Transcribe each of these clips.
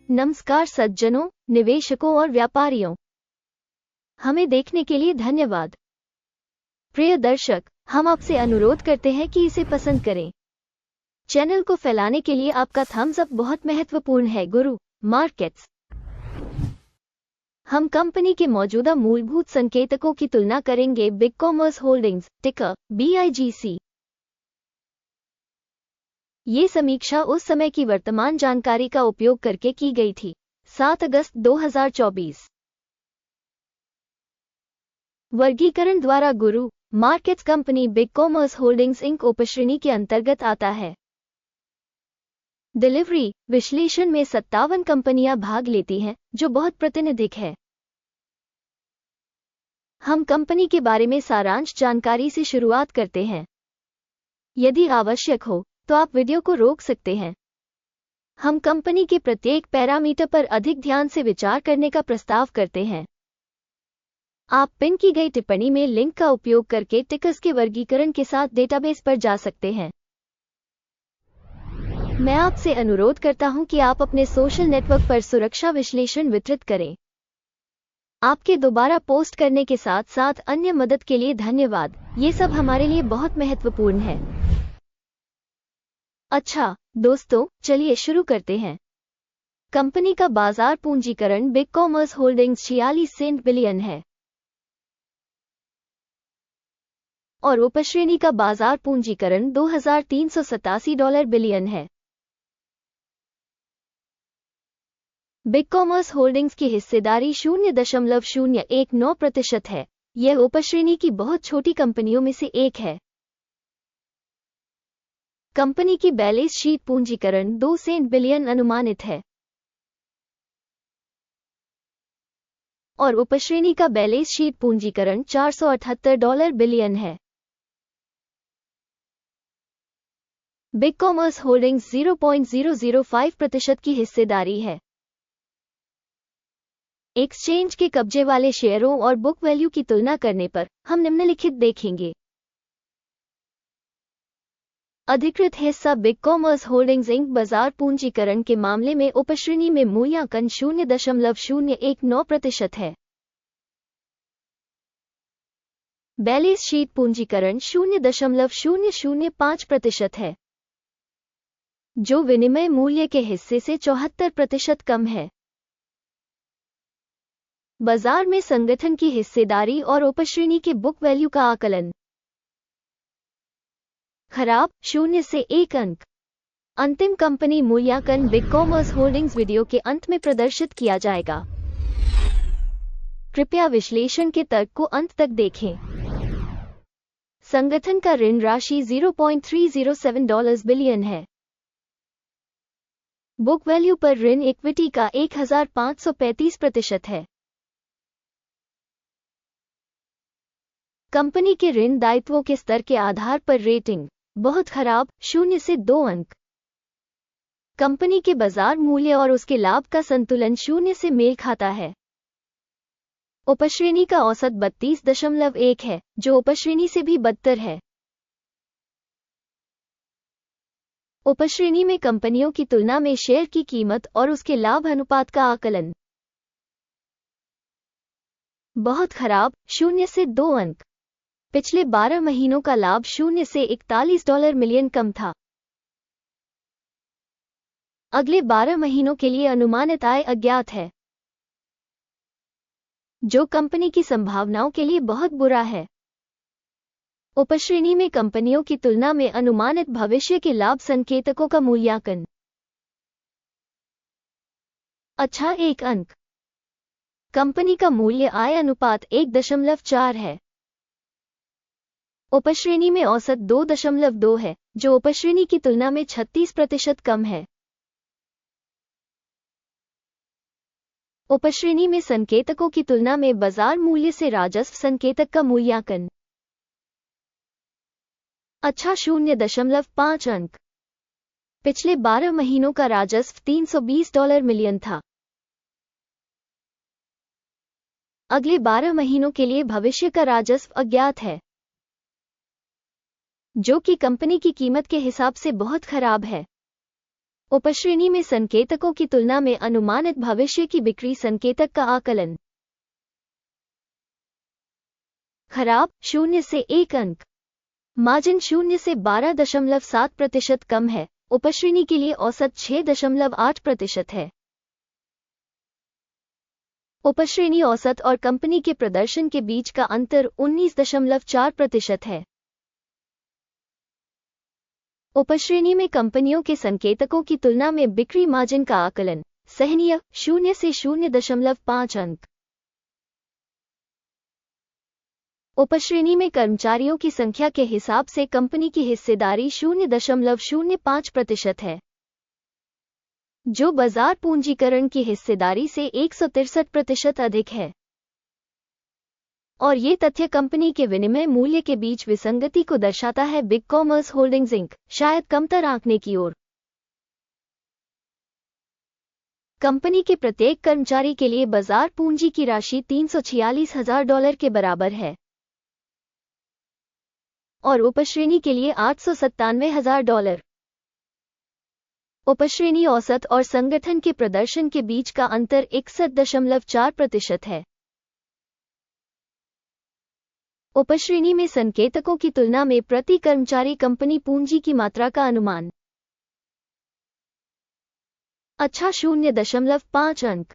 नमस्कार सज्जनों, निवेशकों और व्यापारियों। हमें देखने के लिए धन्यवाद। प्रिय दर्शक, हम आपसे अनुरोध करते हैं कि इसे पसंद करें। चैनल को फैलाने के लिए आपका थम्स अप बहुत महत्वपूर्ण है। गुरु मार्केट्स। हम कंपनी के मौजूदा मूलभूत संकेतकों की तुलना करेंगे। बिग कॉमर्स होल्डिंग्स, टिकर BIGC। ये समीक्षा उस समय की वर्तमान जानकारी का उपयोग करके की गई थी, 7 अगस्त 2024। वर्गीकरण द्वारा Guru Markets company BigCommerce Holdings Inc उपश्रेणी के अंतर्गत आता है। डिलीवरी विश्लेषण में 57 कंपनियां भाग लेती हैं, जो बहुत प्रातिनिधिक है। हम कंपनी के बारे में सारांश जानकारी से शुरुआत करते हैं। यदि आवश्यक हो तो आप वीडियो को रोक सकते हैं। हम कंपनी के प्रत्येक पैरामीटर पर अधिक ध्यान से विचार करने का प्रस्ताव करते हैं। आप पिन की गई टिप्पणी में लिंक का उपयोग करके टिकर्स के वर्गीकरण के साथ डेटाबेस पर जा सकते हैं। मैं आपसे अनुरोध करता हूं कि आप अपने सोशल नेटवर्क पर सुरक्षा विश्लेषण वितरित करें। आपके दोबारा पोस्ट करने के साथ साथ अन्य मदद के लिए धन्यवाद। ये सब हमारे लिए बहुत महत्वपूर्ण है। अच्छा दोस्तों, चलिए शुरू करते हैं। कंपनी का बाजार पूंजीकरण बिग कॉमर्स होल्डिंग्स 46 बिलियन है और उपश्रेणी का बाजार पूंजीकरण $2,387 बिलियन है। बिग कॉमर्स होल्डिंग्स की हिस्सेदारी 0.019% है। यह उपश्रेणी की बहुत छोटी कंपनियों में से एक है। कंपनी की बैलेंस शीट पूंजीकरण $2 बिलियन अनुमानित है और उपश्रेणी का बैलेंस शीट पूंजीकरण $478 बिलियन है। बिग कॉमर्स होल्डिंग्स 0.005% की हिस्सेदारी है। एक्सचेंज के कब्जे वाले शेयरों और बुक वैल्यू की तुलना करने पर हम निम्नलिखित देखेंगे। अधिकृत हिस्सा बिग कॉमर्स होल्डिंग्स इंक बाजार पूंजीकरण के मामले में उपश्रेणी में मूल्यांकन 0.019% है। बैलेंस शीट पूंजीकरण 0.005% है, जो विनिमय मूल्य के हिस्से से 74% कम है। बाजार में संगठन की हिस्सेदारी और उपश्रेणी के बुक वैल्यू का आकलन। खराब 0 से 1 अंक। अंतिम कंपनी मूल्यांकन बिग कॉमर्स होल्डिंग्स वीडियो के अंत में प्रदर्शित किया जाएगा। कृपया विश्लेषण के तर्क को अंत तक देखें। संगठन का ऋण राशि $0.307 बिलियन है। बुक वैल्यू पर ऋण इक्विटी का 1535% है। कंपनी के ऋण दायित्वों के स्तर के आधार पर रेटिंग बहुत खराब 0 से 2 अंक। कंपनी के बाजार मूल्य और उसके लाभ का संतुलन 0 से मेल खाता है। उपश्रेणी का औसत 32.1 है, जो उपश्रेणी से भी बदतर है। उपश्रेणी में कंपनियों की तुलना में शेयर की कीमत और उसके लाभ अनुपात का आकलन बहुत खराब 0 से 2 अंक। पिछले 12 महीनों का लाभ 0 से $41 मिलियन कम था। अगले 12 महीनों के लिए अनुमानित आय अज्ञात है, जो कंपनी की संभावनाओं के लिए बहुत बुरा है। उपश्रेणी में कंपनियों की तुलना में अनुमानित भविष्य के लाभ संकेतकों का मूल्यांकन अच्छा 1 अंक। कंपनी का मूल्य आय अनुपात 1.4 है। उपश्रेणी में औसत 2.2 है, जो उपश्रेणी की तुलना में 36% कम है। उपश्रेणी में संकेतकों की तुलना में बाजार मूल्य से राजस्व संकेतक का मूल्यांकन अच्छा 0.5 अंक। पिछले 12 महीनों का राजस्व $320 मिलियन था। अगले 12 महीनों के लिए भविष्य का राजस्व अज्ञात है, जो कि कंपनी की कीमत के हिसाब से बहुत खराब है। उपश्रेणी में संकेतकों की तुलना में अनुमानित भविष्य की बिक्री संकेतक का आकलन। खराब 0 से 1 अंक। मार्जिन 0 से 12.7% कम है। उपश्रेणी के लिए औसत 6.8% है। उपश्रेणी औसत और कंपनी के प्रदर्शन के बीच का अंतर 19.4% है। उपश्रेणी में कंपनियों के संकेतकों की तुलना में बिक्री मार्जिन का आकलन। सहनीय 0 से 0.5 अंक। उपश्रेणी में कर्मचारियों की संख्या के हिसाब से कंपनी की हिस्सेदारी 0.05% है, जो बाजार पूंजीकरण की हिस्सेदारी से 163% अधिक है। और ये तथ्य कंपनी के विनिमय मूल्य के बीच विसंगति को दर्शाता है। बिग कॉमर्स होल्डिंग्स इंक शायद कमतर आंकने की ओर। कंपनी के प्रत्येक कर्मचारी के लिए बाजार पूंजी की राशि $346,000 के बराबर है और उपश्रेणी के लिए $897,000। उपश्रेणी औसत और संगठन के प्रदर्शन के बीच का अंतर 61.4% है। उपश्रेणी में संकेतकों की तुलना में प्रति कर्मचारी कंपनी पूंजी की मात्रा का अनुमान। अच्छा 0.5 अंक।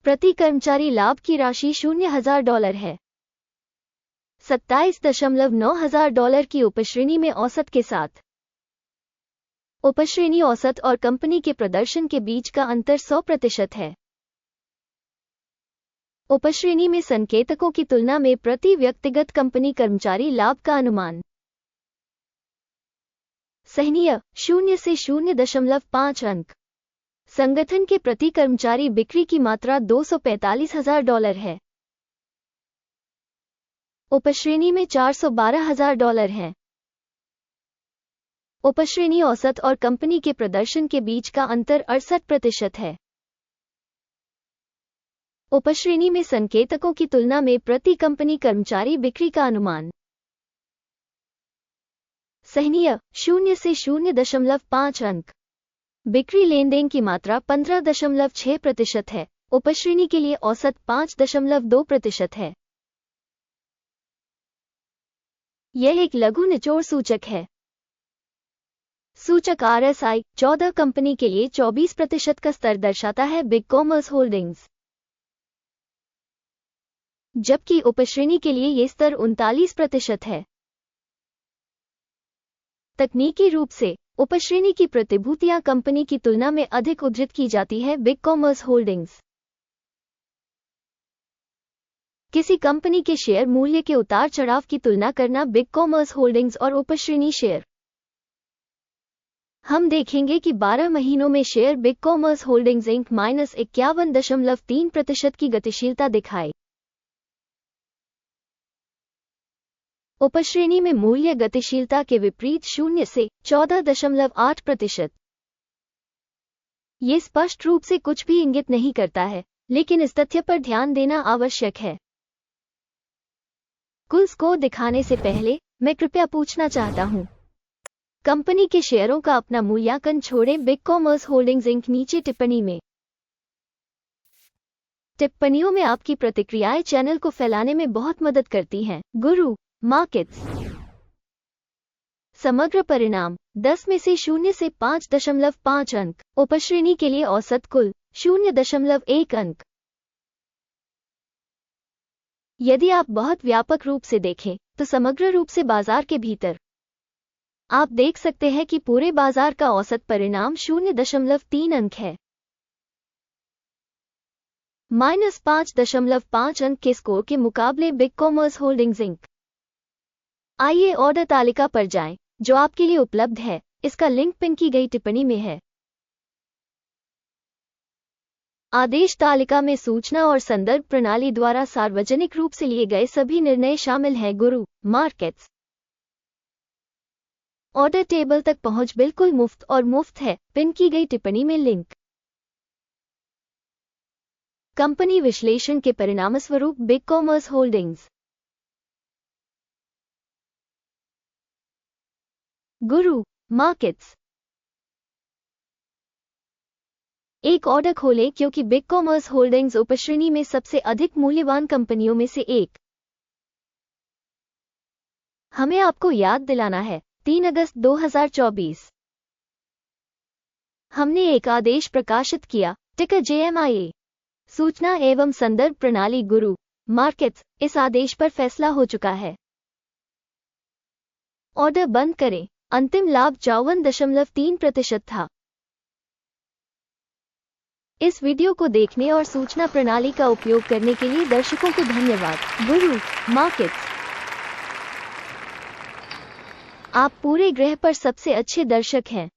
प्रति कर्मचारी लाभ की राशि $0,000 है। $27,900 की उपश्रेणी में औसत के साथ। उपश्रेणी औसत और कंपनी के प्रदर्शन के बीच का अंतर 100% है। उपश्रेणी में संकेतकों की तुलना में प्रति व्यक्तिगत कंपनी कर्मचारी लाभ का अनुमान। सहनीय 0 से 0.5 अंक। संगठन के प्रति कर्मचारी बिक्री की मात्रा $245,000 है। उपश्रेणी में $412,000 है। उपश्रेणी औसत और कंपनी के प्रदर्शन के बीच का अंतर 68% है। उपश्रेणी में संकेतकों की तुलना में प्रति कंपनी कर्मचारी बिक्री का अनुमान। सहनीय 0 से 0.5 अंक। बिक्री लेनदेन की मात्रा 15.6% है। उपश्रेणी के लिए औसत 5.2% है। यह एक लघु निचोड़ सूचक है। सूचक RSI 14 कंपनी के लिए 24% का स्तर दर्शाता है। बिग कॉमर्स होल्डिंग्स, जबकि उपश्रेणी के लिए यह स्तर 39% है। तकनीकी रूप से उपश्रेणी की प्रतिभूतियां कंपनी की तुलना में अधिक उद्धृत की जाती है। बिग कॉमर्स होल्डिंग्स किसी कंपनी के शेयर मूल्य के उतार चढ़ाव की तुलना करना। बिग कॉमर्स होल्डिंग्स और उपश्रेणी शेयर। हम देखेंगे कि 12 महीनों में share BigCommerce Holdings Inc -51.3% की गतिशीलता दिखाए। उपश्रेणी में मूल्य गतिशीलता के विपरीत 0 से 14.8%। ये स्पष्ट रूप से कुछ भी इंगित नहीं करता है, लेकिन इस तथ्य पर ध्यान देना आवश्यक है। कुल स्कोर दिखाने से पहले मैं कृपया पूछना चाहता हूं, कंपनी के शेयरों का अपना मूल्यांकन छोड़ें। बिग कॉमर्स होल्डिंग्स इंक नीचे टिप्पणी में। टिप्पणियों में आपकी प्रतिक्रियाएं चैनल को फैलाने में बहुत मदद करती हैं। गुरु मार्केट्स समग्र परिणाम 10 में से 0 से 5.5 अंक। उपश्रेणी के लिए औसत कुल 0.1 अंक। यदि आप बहुत व्यापक रूप से देखें तो समग्र रूप से बाजार के भीतर आप देख सकते हैं कि पूरे बाजार का औसत परिणाम 0.3 अंक है। -5.5 अंक के स्कोर के मुकाबले बिग कॉमर्स होल्डिंग्स इंक। आइए ऑर्डर तालिका पर जाएं, जो आपके लिए उपलब्ध है। इसका लिंक पिन की गई टिप्पणी में है। आदेश तालिका में सूचना और संदर्भ प्रणाली द्वारा सार्वजनिक रूप से लिए गए सभी निर्णय शामिल हैं। गुरु मार्केट्स ऑर्डर टेबल तक पहुंच बिल्कुल मुफ्त और मुफ्त है। पिन की गई टिप्पणी में लिंक। कंपनी विश्लेषण के परिणामस्वरूप बिग कॉमर्स होल्डिंग्स। गुरु मार्केट्स एक ऑर्डर खोलें क्योंकि बिग कॉमर्स होल्डिंग्स उपश्रेणी में सबसे अधिक मूल्यवान कंपनियों में से एक। हमें आपको याद दिलाना है 3 अगस्त 2024 हमने एक आदेश प्रकाशित किया, टिकर JMIA, सूचना एवं संदर्भ प्रणाली गुरु मार्केट्स। इस आदेश पर फैसला हो चुका है। ऑर्डर बंद करें। अंतिम लाभ 54.3% था। इस वीडियो को देखने और सूचना प्रणाली का उपयोग करने के लिए दर्शकों को धन्यवाद। गुरु मार्केट्स, आप पूरे ग्रह पर सबसे अच्छे दर्शक हैं।